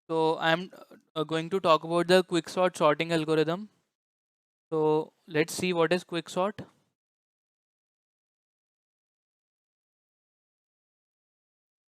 So I'm going to talk about the quicksort sorting algorithm. So let's see what is quicksort.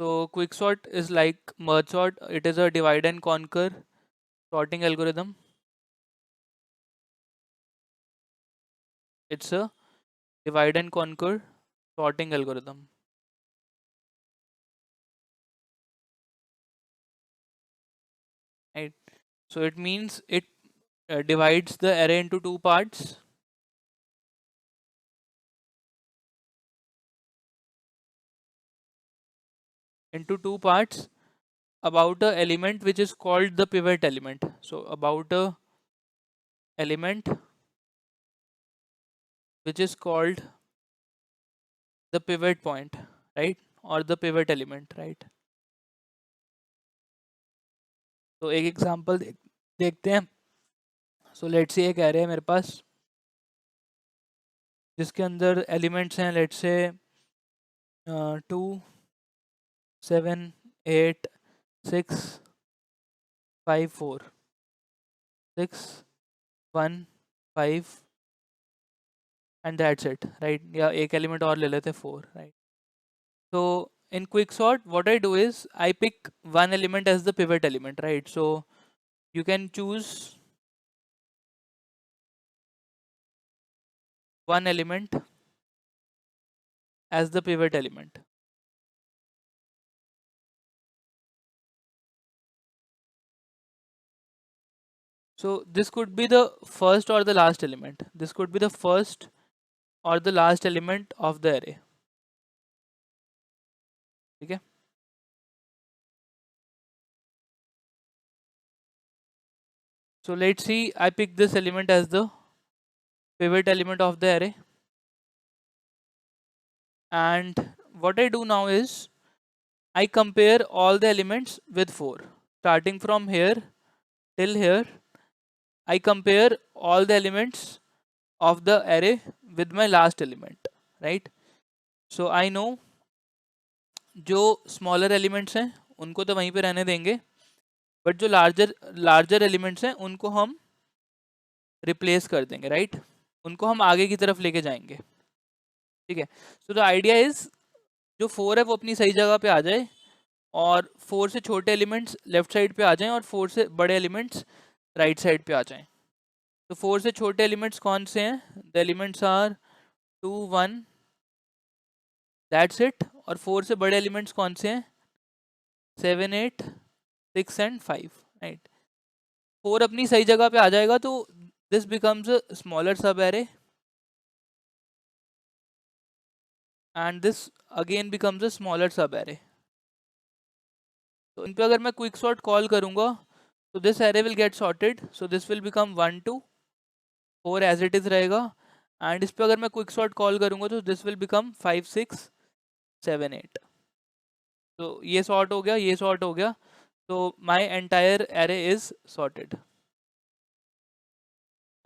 So quicksort is like merge sort. It is a divide and conquer sorting algorithm. It's a divide and conquer sorting algorithm. Right. So it means it divides the array into two parts. Into two parts about a element which is called the pivot element. So about a element which is called the pivot point, right? Or the pivot element, right? तो एक example देखते हैं. So let's say एक array है मेरे पास जिसके अंदर elements हैं. Let's say 2 7 8 6 5 4 6 1 5 and that's it, right. या एक एलिमेंट और ले लेते 4, right. So in quicksort, what I do is I pick one element as the pivot element, right? So you can choose one element as the pivot element. So this could be the first or the last element. This could be the first or the last element of the array. Okay. So let's see, I pick this element as the pivot element of the array. And what I do now is I compare all the elements with 4. Starting from here till here, I compare all the elements of the array with my last element, right? So I know जो smaller elements हैं उनको तो वहीं पे रहने देंगे, but जो larger larger elements हैं उनको हम रिप्लेस कर देंगे, राइट. उनको हम आगे की तरफ लेके जाएंगे. ठीक है. सो द आइडिया इज जो 4 है वो अपनी सही जगह पे आ जाए और 4 से छोटे एलिमेंट्स लेफ्ट साइड पे आ जाएं और 4 से बड़े एलिमेंट्स राइट साइड पे आ जाएं. तो 4 से छोटे एलिमेंट्स कौन से हैं? The elements are 2 1, that's it. और 4 से बड़े एलिमेंट्स कौन से हैं? 7 8 6 एंड 5, राइट. 4 अपनी सही जगह पे आ जाएगा तो दिस बिकम्स अ स्मॉलर सब array and this again becomes a smaller सब एरे. तो इन पे अगर मैं क्विक सॉर्ट कॉल करूंगा तो this array will get sorted. So this will become 1 2 4 as it is रहेगा. एंड इस पे अगर मैं क्विक सॉर्ट कॉल करूंगा तो दिस विल बिकम 5 6 7 8. तो ये सॉर्ट हो गया, ये सॉर्ट हो गया. तो my entire array is sorted.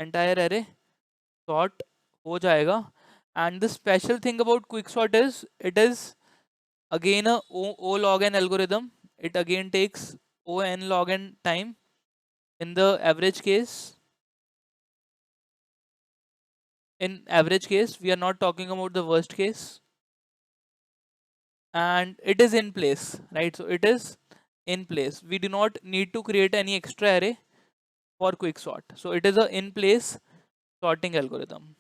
Entire array sort हो जाएगा. And the special thing about quick sort is it is again a o log n algorithm. It again takes o n log n time. In the average case, in average case we are not talking about the worst case, and it is in place, right? So it is in place. We do not need to create any extra array for quick sort. So it is a in place sorting algorithm.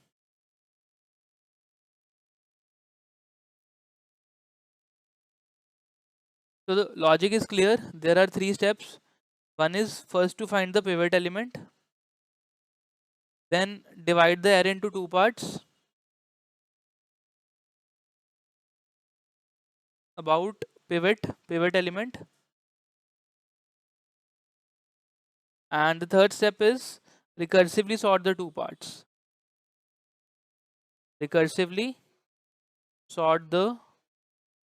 So the logic is clear. There are 3 steps. One is first to find the pivot element, then divide the array into two parts about pivot element. And the third step is recursively sort the two parts. Recursively sort the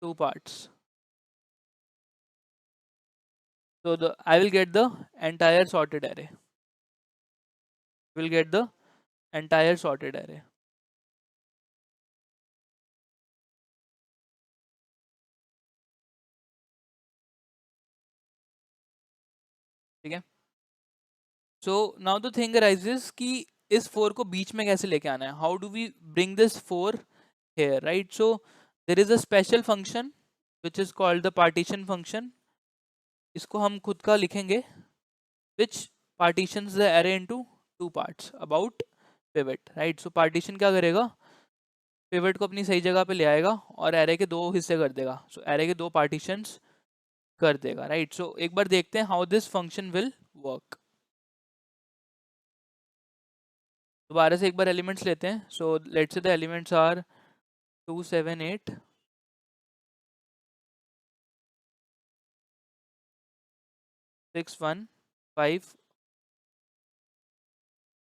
two parts. So I will get the entire sorted array. Will get the entire sorted array. ठीक है। So now the thing arises कि इस 4 को बीच में कैसे लेके आना है, how do we bring this 4 here, right? So there is a special function which is called the partition function. इसको हम खुद का लिखेंगे, which partitions the array into two parts about pivot, right? So partition क्या करेगा, pivot को अपनी सही जगह पे ले आएगा और array के दो हिस्से कर देगा. So array के दो partitions कर देगा, right? So एक बार देखते हैं how this function will work. दोबारा से एक बार एलिमेंट्स लेते हैं. So let's say the elements are 2, 7, 8. 6, 1, 5.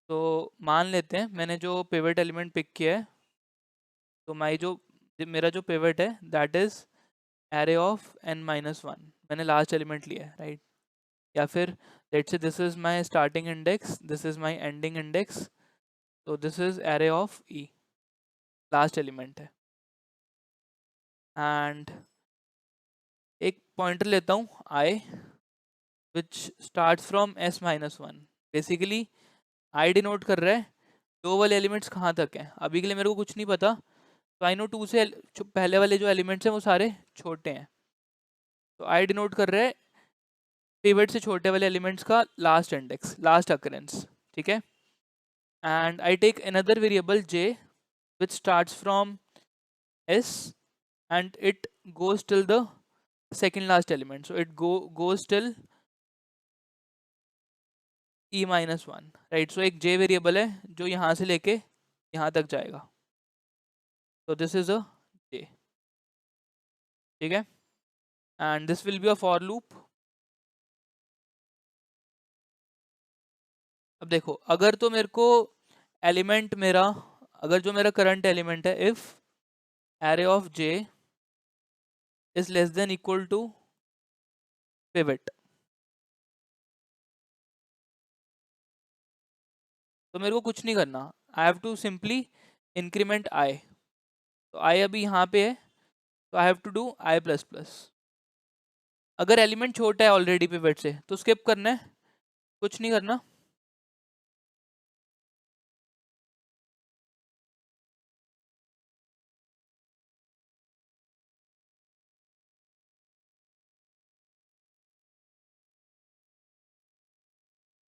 तो मान लेते हैं मैंने जो पिवट एलिमेंट पिक किया है, तो मेरा जो पिवट है that is array of n-1. मैंने लास्ट एलिमेंट लिया है, राइट? या फिर let's say this is my starting index, this is my ending index, तो this is array of e, last element है. एंड एक पॉइंटर लेता हूँ i which starts from s-1. Basically i denote कर रहा है दो वाले एलिमेंट्स कहाँ तक हैं. अभी के लिए मेरे को कुछ नहीं पता, तो आई नो 2 से पहले वाले जो एलिमेंट्स हैं वो सारे छोटे हैं. तो आई डिनोट कर रहे हैं पिवट से छोटे वाले एलिमेंट्स का लास्ट इंडेक्स, लास्ट अकरेंस, ठीक है. And I take another variable j which starts from s and it goes till the second last element, so it goes till e-1, right? So एक j variable है जो यहाँ से लेके यहाँ तक जाएगा, so this is a j, ठीक है. and this will be a for loop. अब देखो, अगर तो मेरे को एलिमेंट मेरा, अगर जो मेरा करंट एलिमेंट है, if array of j is less than equal to pivot, तो मेरे को कुछ नहीं करना, I have to simply increment i. तो i अभी यहाँ पे है, तो I have to do i plus plus. अगर एलिमेंट छोटा है ऑलरेडी पिवट से तो स्किप करना है, कुछ नहीं करना.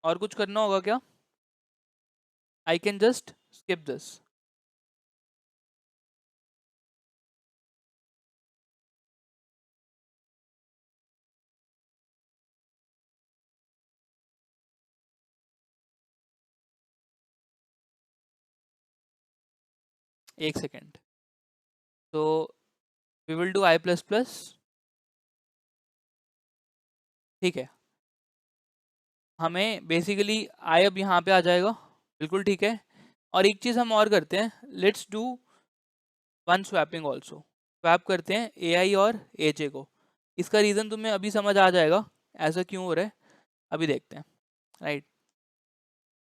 और कुछ करना होगा क्या? I can just skip this. एक सेकेंड. तो we will do i plus plus, ठीक है. हमें बेसिकली i अब यहाँ पे आ जाएगा, बिल्कुल ठीक है. और एक चीज़ हम और करते हैं, let's do one swapping also. Swap करते हैं ai और aj को. इसका रीज़न तुम्हें अभी समझ आ जाएगा ऐसा क्यों हो रहा है, अभी देखते हैं, राइट.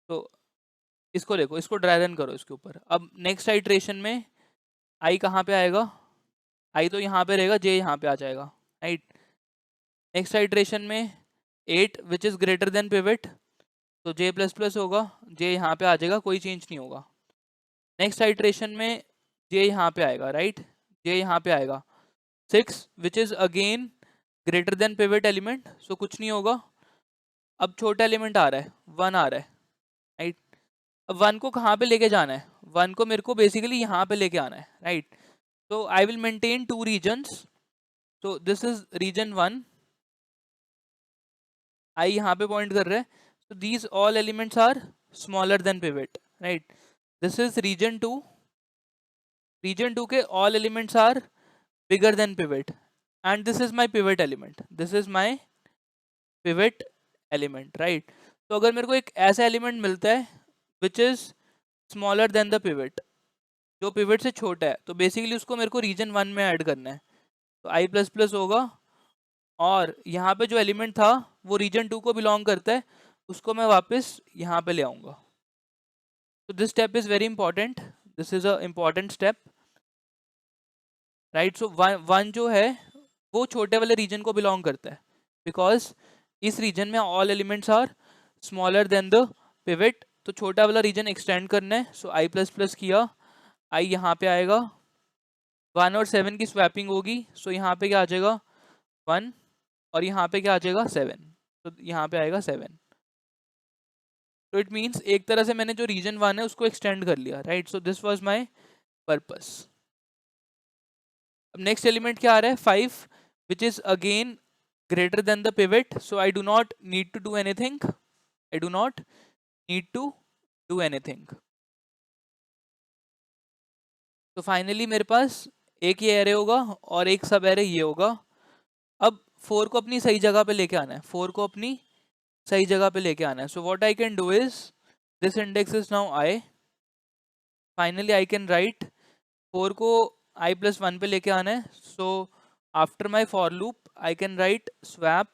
तो इसको देखो, इसको ड्राई रन करो इसके ऊपर. अब नेक्स्ट आइट्रेशन में आई कहाँ पे आएगा, आई तो यहाँ पे रहेगा, जे यहाँ पे आ जाएगा, राइट. नेक्स्ट आइट्रेशन में 8 which is greater than pivot, तो जे प्लस प्लस होगा, जे यहाँ पे आ जाएगा, कोई चेंज नहीं होगा. नेक्स्ट आइट्रेशन में जे यहाँ पे आएगा, राइट, जे यहाँ पे आएगा. 6 which is again greater than pivot element, so कुछ नहीं होगा. अब छोटा एलिमेंट आ रहा है, 1 आ रहा है, राइट. अब 1 को कहाँ पे लेके जाना है, 1 को मेरे को बेसिकली यहाँ पे लेके आना है, right. So I will maintain two regions. So this is region 1. I यहाँ पे point कर रहा है. So these all elements are smaller than pivot, right? This is region 2. Region 2 के all elements are bigger than pivot, and this is my pivot element. This is my pivot element, right? तो अगर मेरे को एक ऐसा element मिलता है which is smaller than the pivot, जो पिवट से छोटा है, तो बेसिकली उसको मेरे को रीजन 1 में ऐड करना है. तो i प्लस प्लस होगा, और यहाँ पे जो एलिमेंट था वो रीजन 2 को बिलोंग करता है, उसको मैं वापस यहाँ पे ले आऊँगा. तो this step is very important, this is a important step, right. So one जो है वो छोटे वाले रीजन को बिलोंग करता है, बिकॉज इस रीजन में all elements are smaller than the pivot, तो छोटा वाला रीजन एक्सटेंड करना है, सो आई प्लस प्लस किया, आई यहाँ पे आएगा, 1 और 7 की स्वैपिंग होगी, सो यहाँ पे क्या आ जाएगा 1, और यहाँ पे क्या आ जाएगा 7, तो यहाँ पे आएगा 7। तो इट मीन्स एक तरह से मैंने जो रीजन 1 है उसको एक्सटेंड कर लिया, right. So this was my purpose. अब नेक्स्ट एलिमेंट क्या आ रहा है 5, which is again greater than the pivot, so I do not need to do anything, I do not need to do anything। तो finally मेरे पास एक ये array होगा और एक सब एरे ये होगा। अब 4 को अपनी सही जगह पे लेके आना है, 4 को अपनी सही जगह पे लेके आना है। So what I can do is, this index is now I, finally I can write 4 को आई प्लस 1 पे लेके आना है, so after my for loop I can write swap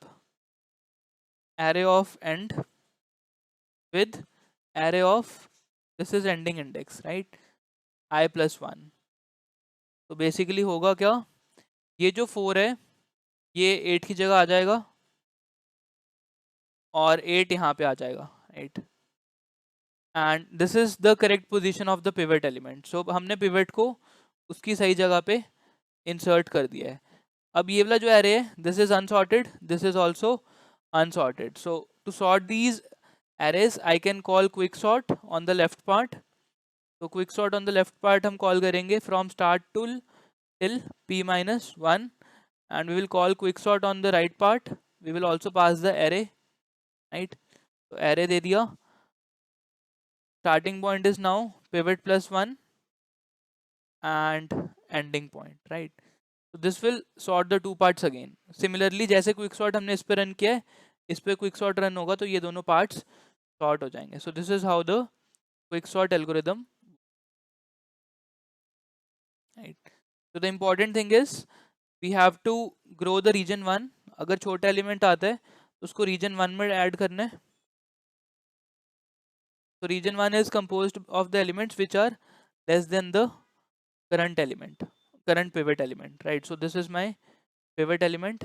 array of end with array of, this is ending index, right, I plus 1। तो basically होगा क्या, ये जो 4 है ये 8 की जगह आ जाएगा और 8 यहाँ पे आ जाएगा, right, and this is the correct position of the pivot element. So हमने पिवट को उसकी सही जगह पे इंसर्ट कर दिया है। अब ये वाला जो एरे है, this is unsorted, this is also unsorted, so to sort these arrays I can call quick sort on the left part। तो quick sort on the left part हम call करेंगे from start till p minus 1, and we will call quick sort on the right part, we will also pass the array, right। तो array दे दिया, starting point is now pivot plus 1 and ending point, right। so this will sort the two parts again। similarly जैसे quick sort हमने इस पे run किया है, इस पे quick sort रन होगा तो ये दोनों parts sort हो जाएंगे। so this is how the quick sort algorithm, right। so the important thing is we have to grow the region 1। अगर छोटा एलिमेंट आता है तो उसको region 1 में ऐड करना है। so region 1 is composed of the elements which are less than the current element, current pivot element, right। so this is my pivot element,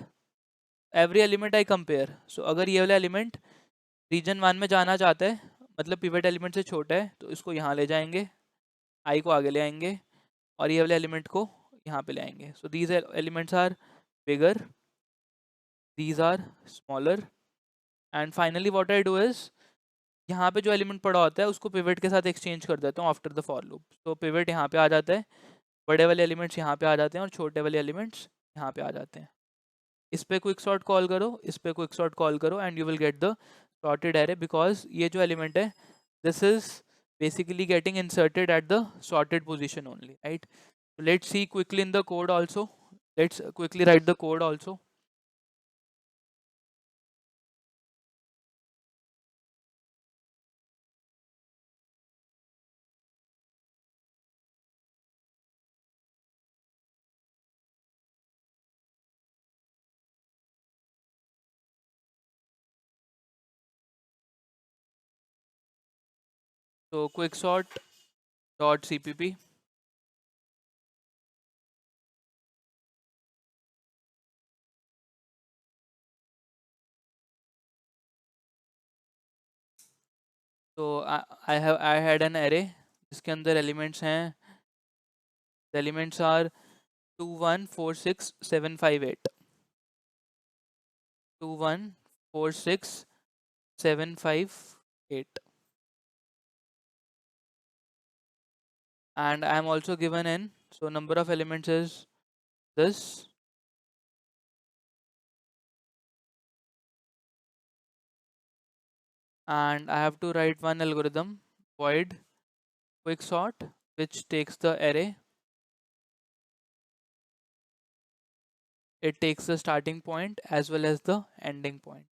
every element I compare। so अगर ये वाला element region 1 में जाना चाहता है, मतलब pivot element से छोटा है, तो इसको यहाँ ले जाएंगे, i को आगे ले आएंगे, और ये वाले एलिमेंट को यहाँ पे ले आएंगे। so these elements are bigger, these are smaller, and finally what I do is यहाँ पे जो एलिमेंट पड़ा होता है उसको पिवट के साथ एक्सचेंज कर देता हूँ आफ्टर द फॉर लूप। तो पिवट यहाँ पे आ जाता है, बड़े वाले एलिमेंट्स यहाँ पे आ जाते हैं और छोटे वाले एलिमेंट्स यहाँ पे आ जाते हैं। इस पे क्विक सॉर्ट कॉल करो, इस पे क्विक सॉर्ट कॉल करो, and you will get the sorted array, because ये जो एलिमेंट है this is basically getting inserted at the sorted position only, right। let's see quickly in the code also, let's quickly write the code also। so quick sort dot cpp, तो I had an array जिसके अंदर elements हैं, the elements are 2 1 4 6 7 5 8, 2 1 4 6 7 5 8, and I am also given n, so number of elements is this, and I have to write one algorithm void quick sort which takes the array, it takes the starting point as well as the ending point।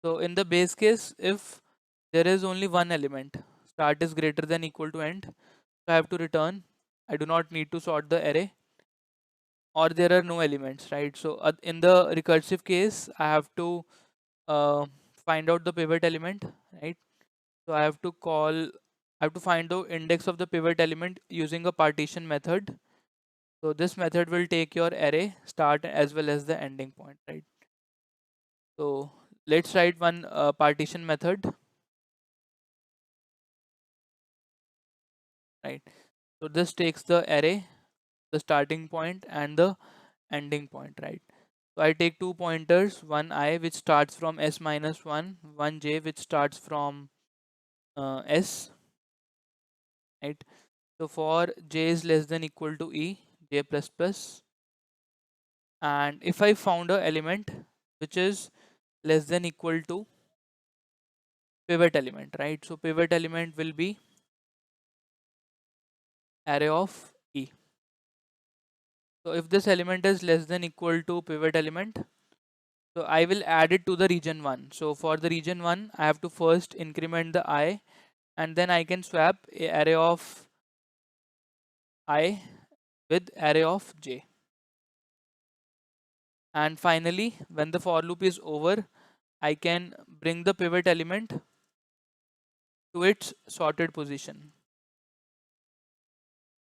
so in the base case, if there is only one element, start is greater than equal to end, so I have to return, I do not need to sort the array, or there are no elements, right। so in the recursive case I have to uh, find out the pivot element, right। so I have to find the index of the pivot element using a partition method। so this method will take your array start as well as the ending point, right। so let's write one partition method, right? So this takes the array, the starting point and the ending point, right? So I take two pointers, one I which starts from s minus 1, one j which starts from s, right? So for j is less than equal to e, j plus plus, and if I found a element which is less than equal to pivot element, right? So pivot element will be array of e. So if this element is less than equal to pivot element, so I will add it to the region 1. So for the region 1, I have to first increment the I, and then I can swap a array of I with array of j. And finally, when the for loop is over, I can bring the pivot element to its sorted position.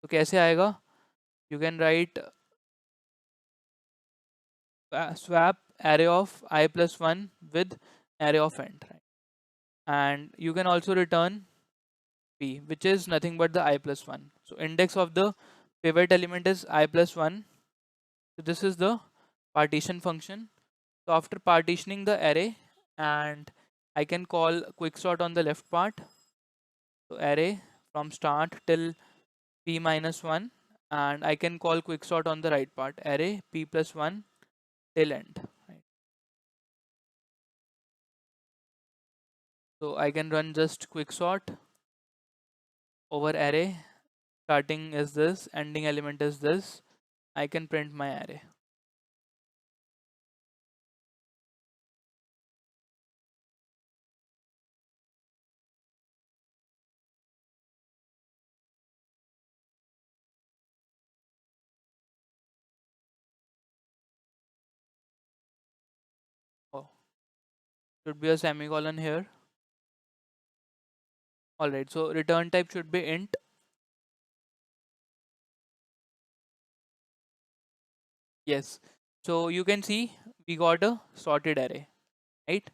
तो कैसे आएगा? You can write swap array of I plus 1 with array of end, right? And you can also return p, which is nothing but the I plus 1. So index of the pivot element is I plus 1. So this is the partition function. So after partitioning the array, and I can call quicksort on the left part. So array from start till p minus 1, and I can call quicksort on the right part, array p plus 1 till end, right? So I can run just quicksort over array, starting is this, ending element is this. I can print my array. Oh, should be a semicolon here. Alright, so return type should be int. Yes. So you can see we got a sorted array, right?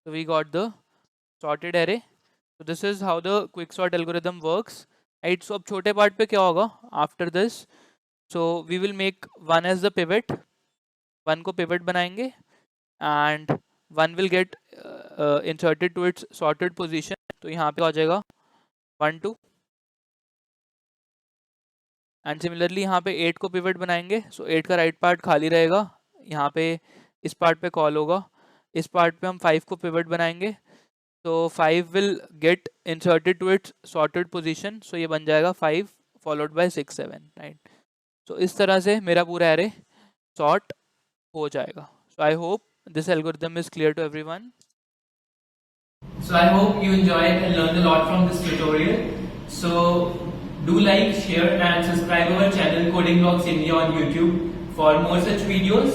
So we got the sorted array. So this is how the quicksort algorithm works, right? So अब छोटे part पे क्या होगा after this? So we will make one as the pivot, one को pivot बनाएंगे, and one will get inserted to its sorted position. तो यहाँ पे आ जाएगा 1 2, एंड सिमिलरली यहाँ पे 8 को पिवट बनाएंगे. सो 8 का राइट पार्ट खाली रहेगा, यहाँ पे इस पार्ट पे कॉल होगा, इस पार्ट पे हम 5 को पिवट बनाएंगे. तो 5 will get inserted to its sorted position. So ये बन जाएगा 5 फॉलोड बाय 6 7, राइट. सो इस तरह से मेरा पूरा एरे सॉर्ट हो जाएगा. So I hope this algorithm is clear to everyone. So I hope you enjoyed and learned a lot from this tutorial. So do like, share and subscribe our channel Coding Blocks India on YouTube for more such videos.